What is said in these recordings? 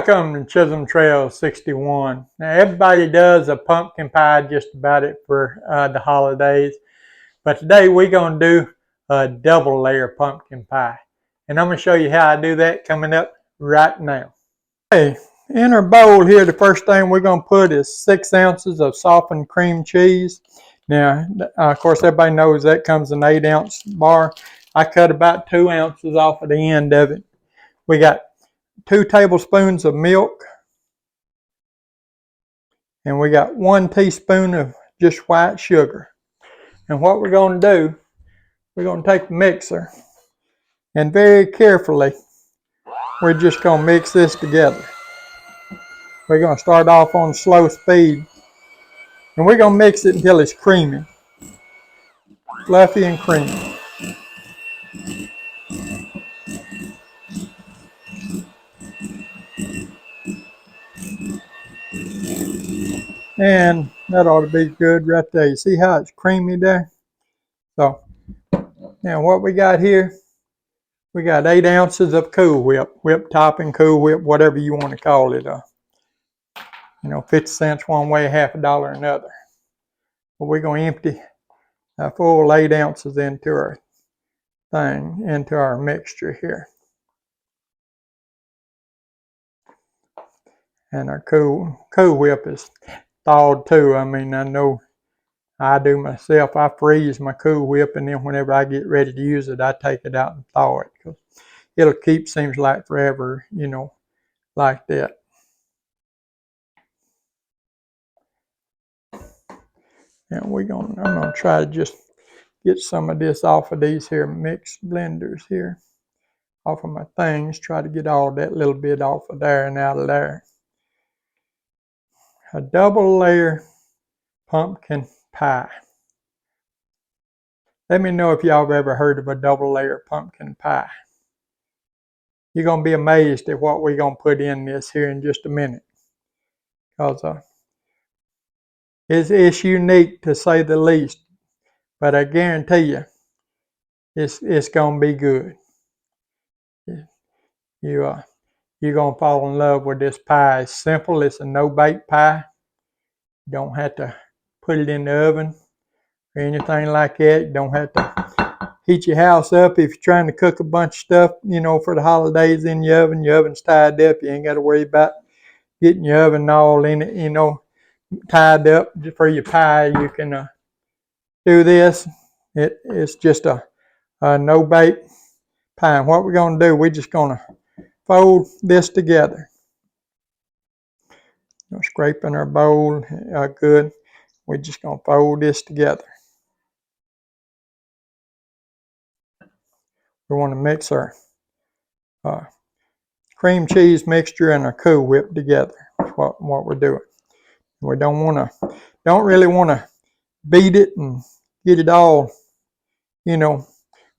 Welcome to Chisholm Trail 61. Now everybody does a pumpkin pie just about it for the holidays. But today we're going to do a double layer pumpkin pie. And I'm going to show you how I do that coming up right now. Okay, in our bowl here, the first thing we're going to put is 6 ounces of softened cream cheese. Now, of course, everybody knows that comes in an 8-ounce bar. I cut about 2 ounces off of the end of it. We got 2 tablespoons of milk, and we got 1 teaspoon of just white sugar. And what we're going to do, we're going to take the mixer and very carefully, we're just going to mix this together. We're going to start off on slow speed, and we're going to mix it until it's creamy, fluffy and creamy. And that ought to be good right there. You see how it's creamy there? So now what we got here, we got 8 ounces of Cool Whip, whip topping, Cool Whip, whatever you want to call it. 50 cents one way, $half another. But we're going to empty a full 8 ounces into our thing, into our mixture here. And our Cool Whip is thawed too. I mean, I know I do myself. I freeze my Cool Whip, and then whenever I get ready to use it, I take it out and thaw it, because it'll keep, seems like forever, like that. And I'm gonna try to just get some of this off of these here mix blenders here, off of my things. Try to get all that little bit off of there and out of there. A double layer pumpkin pie. Let me know if y'all have ever heard of a double layer pumpkin pie. You're going to be amazed at what we're going to put in this here in just a minute. Because it's unique, to say the least. But I guarantee you, it's going to be good. You're going to fall in love with this pie. It's simple. It's a no-bake pie. You don't have to put it in the oven or anything like that. You don't have to heat your house up if you're trying to cook a bunch of stuff, for the holidays in your oven. Your oven's tied up. You ain't got to worry about getting your oven all in it, tied up for your pie. You can do this. It's just a no-bake pie. And what we're going to do, we're just going to fold this together. Scraping our bowl good. We're just going to fold this together. We want to mix our cream cheese mixture and our Cool Whip together. That's what we're doing. We don't really want to beat it and get it all,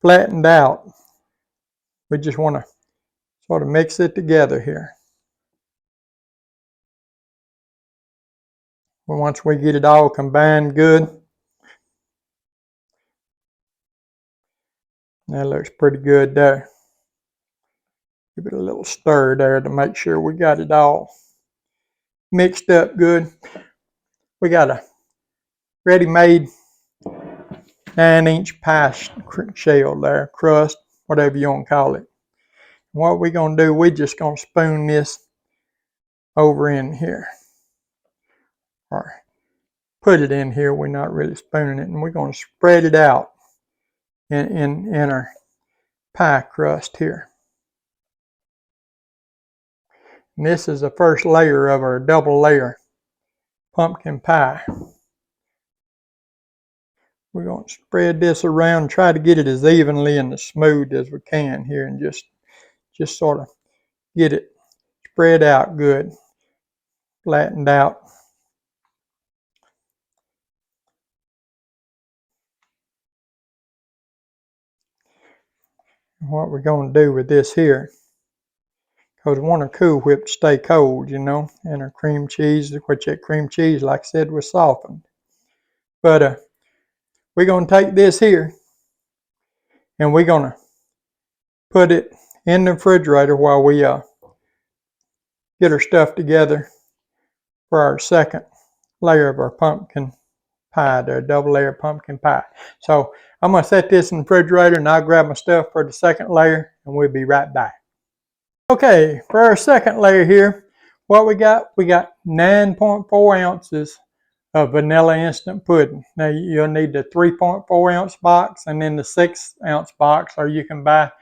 flattened out. We just want to sort of mix it together here. Once we get it all combined good, that looks pretty good there. Give it a little stir there to make sure we got it all mixed up good. We got a ready-made 9-inch pie shell there, crust, whatever you want to call it. What we're going to do, we're just going to spoon this over in here. Or put it in here. We're not really spooning it. And we're going to spread it out in our pie crust here. And this is the first layer of our double layer pumpkin pie. We're going to spread this around, try to get it as evenly and as smooth as we can here, and just sort of get it spread out good, flattened out. And what we're going to do with this here, because we want our Cool Whip to stay cold, and our cream cheese, which that cream cheese, like I said, was softened. But we're going to take this here, and we're going to put it in the refrigerator while we get our stuff together for our second layer of our pumpkin pie, the double layer pumpkin pie. So I'm going to set this in the refrigerator and I'll grab my stuff for the second layer and we'll be right back. Okay, for our second layer here, what we got 9.4 ounces of vanilla instant pudding. Now you'll need the 3.4 ounce box and then the 6 ounce box, or you can buy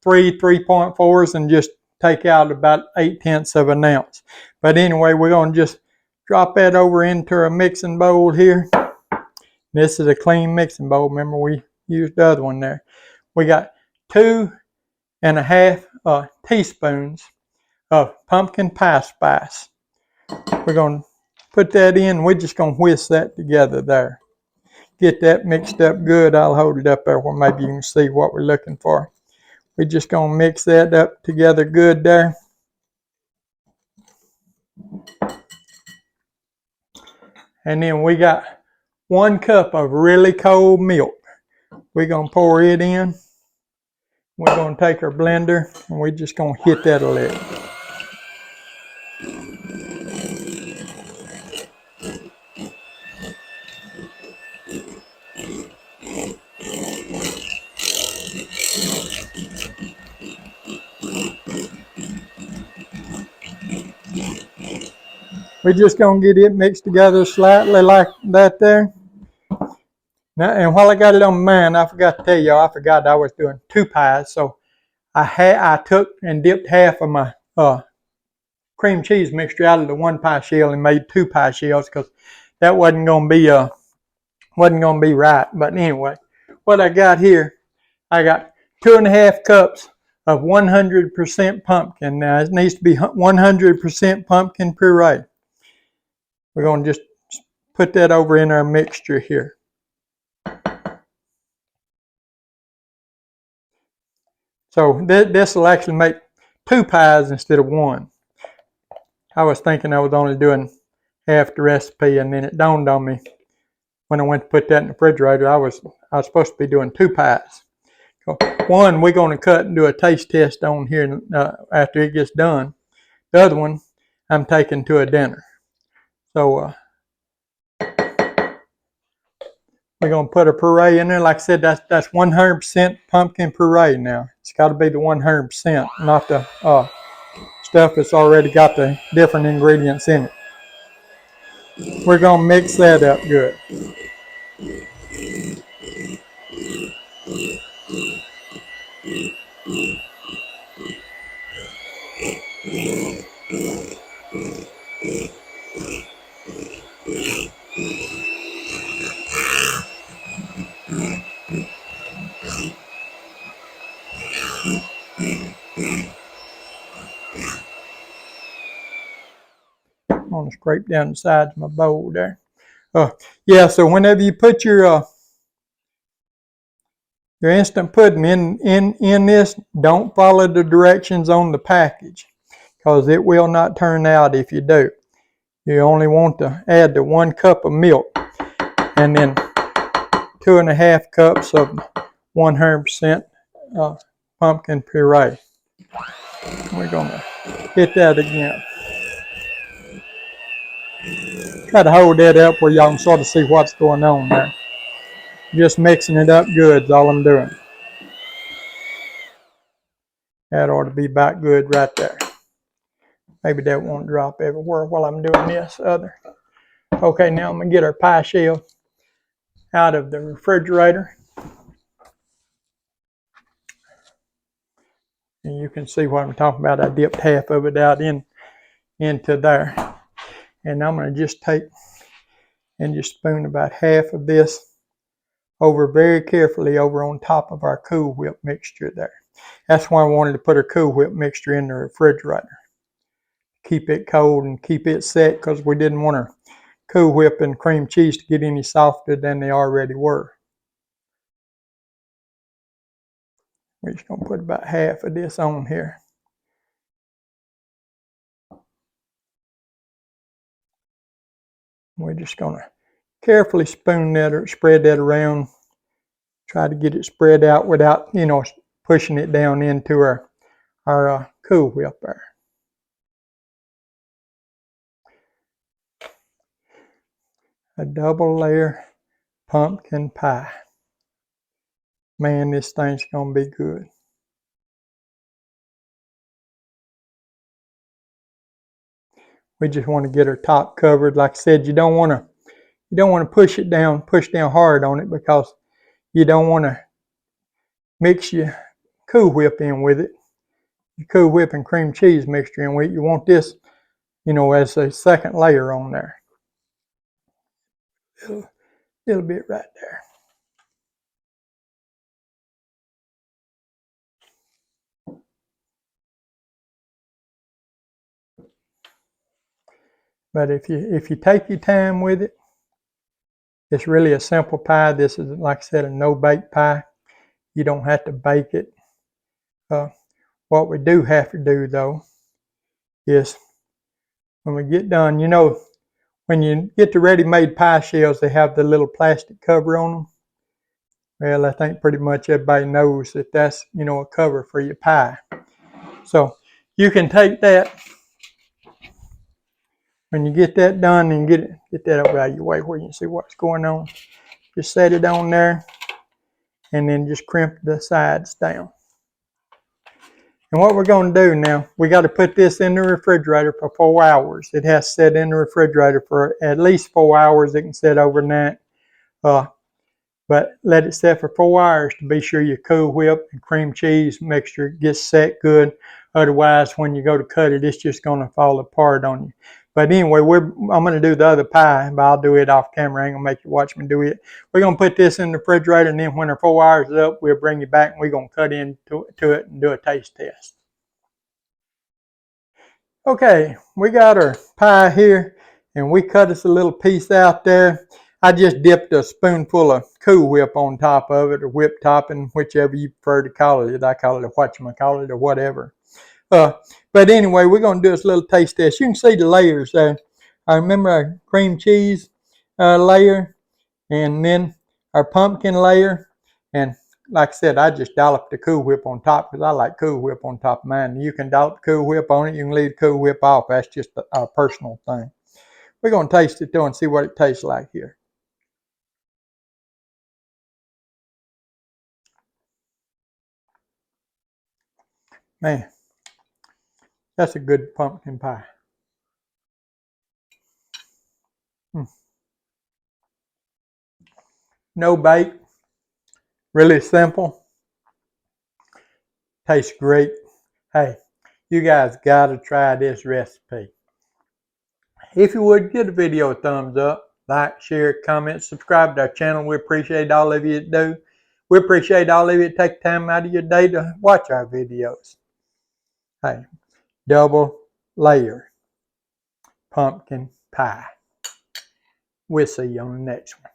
3.4s and just take out about 0.8 of an ounce. But anyway, we're going to just drop that over into a mixing bowl here. This is a clean mixing bowl. Remember, we used the other one there. We got 2.5 teaspoons of pumpkin pie spice. We're going to put that in. We're just going to whisk that together there. Get that mixed up good. I'll hold it up there where maybe you can see what we're looking for. We're just going to mix that up together good there. And then we got 1 cup of really cold milk. We're going to pour it in. We're going to take our blender and we're just going to hit that a little. We're just going to get it mixed together slightly like that there. Now, and while I got it on my mind, I forgot to tell y'all, I forgot I was doing 2 pies. So I took and dipped half of my cream cheese mixture out of the 1 pie shell and made 2 pie shells because that wasn't going to be right. But anyway, what I got here, I got 2.5 cups of 100% pumpkin. Now it needs to be 100% pumpkin puree. We're going to just put that over in our mixture here. So this will actually make 2 pies instead of 1. I was thinking I was only doing half the recipe, and then it dawned on me when I went to put that in the refrigerator, I was supposed to be doing 2 pies. So 1 we're going to cut and do a taste test on here after it gets done. The other one I'm taking to a dinner. So we're going to put a puree in there. Like I said, that's 100% pumpkin puree now. It's got to be the 100%, not the stuff that's already got the different ingredients in it. We're going to mix that up good. I'm going to scrape down the sides of my bowl there. Yeah, so whenever you put your instant pudding in this, don't follow the directions on the package because it will not turn out if you do. You only want to add the 1 cup of milk and then 2.5 cups of 100% pumpkin puree. We're going to hit that again. Try to hold that up where y'all can sort of see what's going on there. Just mixing it up good is all I'm doing. That ought to be about good right there. Maybe that won't drop everywhere while I'm doing this other. Okay, now I'm going to get our pie shell out of the refrigerator. And you can see what I'm talking about. I dipped half of it out into there. And I'm going to just take and just spoon about half of this over very carefully over on top of our Cool Whip mixture there. That's why I wanted to put our Cool Whip mixture in the refrigerator. Keep it cold and keep it set because we didn't want our Cool Whip and cream cheese to get any softer than they already were. We're just going to put about half of this on here. We're just going to carefully spoon that or spread that around. Try to get it spread out without, pushing it down into our Cool Whip there. A double layer pumpkin pie. Man, this thing's gonna be good. We just want to get our top covered. Like I said, you don't want to push down hard on it, because you don't want to mix your Cool Whip in with it. Your Cool Whip and cream cheese mixture in with it. You want this, as a second layer on there. A little bit right there. But if you take your time with it, it's really a simple pie. This is, like I said, a no-bake pie. You don't have to bake it. What we do have to do, though, is when we get done, when you get the ready-made pie shells, they have the little plastic cover on them. Well, I think pretty much everybody knows that that's, a cover for your pie. So you can take that, when you get that done, and get that over out of your way where you can see what's going on. Just set it on there, and then just crimp the sides down. And what we're going to do now, we got to put this in the refrigerator for 4 hours. It has to sit in the refrigerator for at least 4 hours. It can sit overnight. But let it set for 4 hours to be sure your Cool Whip and cream cheese mixture gets set good. Otherwise, when you go to cut it, it's just going to fall apart on you. But anyway, I'm going to do the other pie, but I'll do it off camera. I ain't going to make you watch me do it. We're going to put this in the refrigerator, and then when our 4 hours is up, we'll bring you back, and we're going to cut into it and do a taste test. Okay, we got our pie here, and we cut us a little piece out there. I just dipped a spoonful of Cool Whip on top of it, or whip topping, whichever you prefer to call it. I call it a whatchamacallit or whatever. But anyway, we're going to do this little taste test. You can see the layers there. I remember our cream cheese layer, and then our pumpkin layer. And like I said, I just dolloped the Cool Whip on top because I like Cool Whip on top of mine. You can dollop the Cool Whip on it. You can leave the Cool Whip off. That's just a personal thing. We're going to taste it though and see what it tastes like here. Man, that's a good pumpkin pie. No bake, really simple, tastes great. Hey, you guys got to try this recipe. If you would, give the video a thumbs up, like, share, comment, subscribe to our channel. We appreciate all of you that do. We appreciate all of you that take time out of your day to watch our videos. Hey, double layer pumpkin pie. We'll see you on the next one.